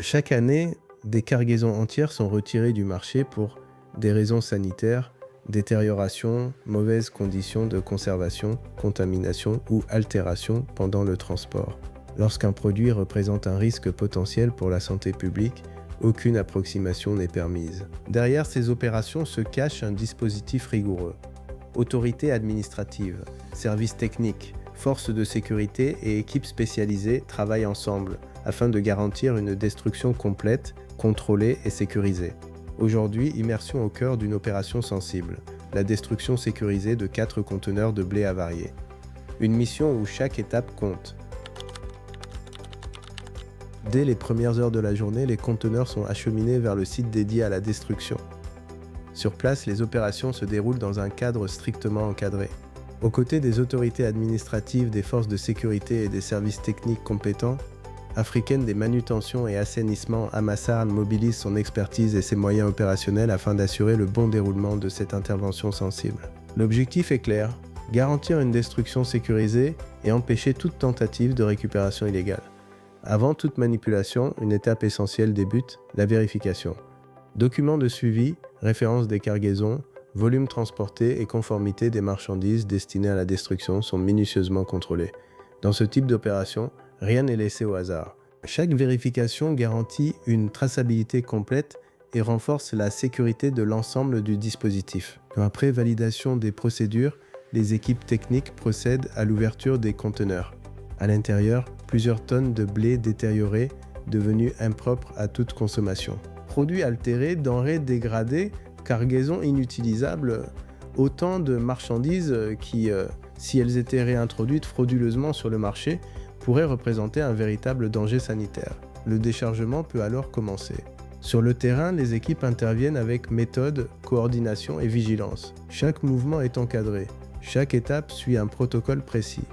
Chaque année, des cargaisons entières sont retirées du marché pour des raisons sanitaires, détérioration, mauvaises conditions de conservation, contamination ou altération pendant le transport. Lorsqu'un produit représente un risque potentiel pour la santé publique, aucune approximation n'est permise. Derrière ces opérations se cache un dispositif rigoureux. Autorités administratives, services techniques, forces de sécurité et équipes spécialisées travaillent ensemble afin de garantir une destruction complète, contrôlée et sécurisée. Aujourd'hui, immersion au cœur d'une opération sensible, la destruction sécurisée de 4 conteneurs de blé avariés. Une mission où chaque étape compte. Dès les premières heures de la journée, les conteneurs sont acheminés vers le site dédié à la destruction. Sur place, les opérations se déroulent dans un cadre strictement encadré. Aux côtés des autorités administratives, des forces de sécurité et des services techniques compétents, Africaine des manutentions et assainissement Amassar mobilise son expertise et ses moyens opérationnels afin d'assurer le bon déroulement de cette intervention sensible. L'objectif est clair, garantir une destruction sécurisée et empêcher toute tentative de récupération illégale. Avant toute manipulation, une étape essentielle débute, la vérification. Documents de suivi, référence des cargaisons, volume transporté et conformité des marchandises destinées à la destruction sont minutieusement contrôlés. Dans ce type d'opération, rien n'est laissé au hasard. Chaque vérification garantit une traçabilité complète et renforce la sécurité de l'ensemble du dispositif. Après validation des procédures, les équipes techniques procèdent à l'ouverture des conteneurs. À l'intérieur, plusieurs tonnes de blé détérioré, devenu impropre à toute consommation. Produits altérés, denrées dégradées, cargaisons inutilisables, autant de marchandises qui, si elles étaient réintroduites frauduleusement sur le marché, pourraient représenter un véritable danger sanitaire. Le déchargement peut alors commencer. Sur le terrain, les équipes interviennent avec méthode, coordination et vigilance. Chaque mouvement est encadré. Chaque étape suit un protocole précis.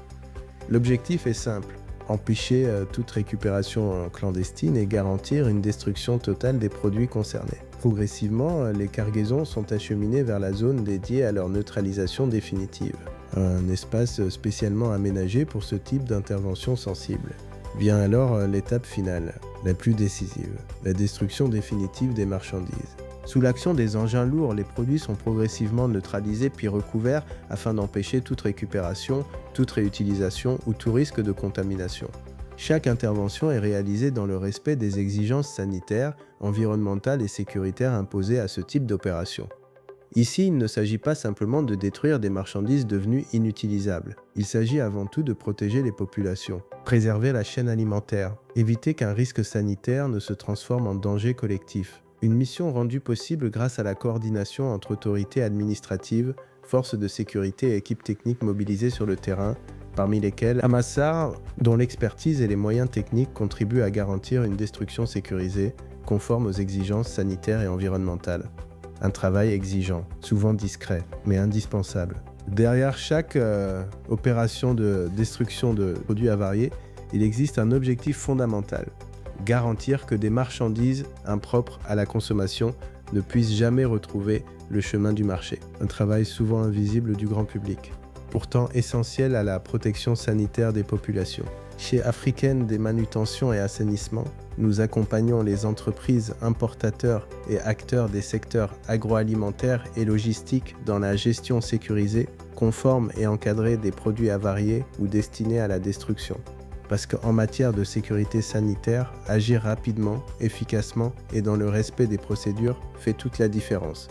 L'objectif est simple, empêcher toute récupération clandestine et garantir une destruction totale des produits concernés. Progressivement, les cargaisons sont acheminées vers la zone dédiée à leur neutralisation définitive, un espace spécialement aménagé pour ce type d'intervention sensible. Vient alors l'étape finale, la plus décisive, la destruction définitive des marchandises. Sous l'action des engins lourds, les produits sont progressivement neutralisés puis recouverts afin d'empêcher toute récupération, toute réutilisation ou tout risque de contamination. Chaque intervention est réalisée dans le respect des exigences sanitaires, environnementales et sécuritaires imposées à ce type d'opération. Ici, il ne s'agit pas simplement de détruire des marchandises devenues inutilisables. Il s'agit avant tout de protéger les populations, préserver la chaîne alimentaire, éviter qu'un risque sanitaire ne se transforme en danger collectif. Une mission rendue possible grâce à la coordination entre autorités administratives, forces de sécurité et équipes techniques mobilisées sur le terrain, parmi lesquelles Amassar, dont l'expertise et les moyens techniques contribuent à garantir une destruction sécurisée, conforme aux exigences sanitaires et environnementales. Un travail exigeant, souvent discret, mais indispensable. Derrière chaque opération de destruction de produits avariés, il existe un objectif fondamental. Garantir que des marchandises impropres à la consommation ne puissent jamais retrouver le chemin du marché. Un travail souvent invisible du grand public, pourtant essentiel à la protection sanitaire des populations. Chez Africaine des manutentions et assainissement, nous accompagnons les entreprises importateurs et acteurs des secteurs agroalimentaires et logistiques dans la gestion sécurisée, conforme et encadrée des produits avariés ou destinés à la destruction. Parce qu'en matière de sécurité sanitaire, agir rapidement, efficacement et dans le respect des procédures fait toute la différence.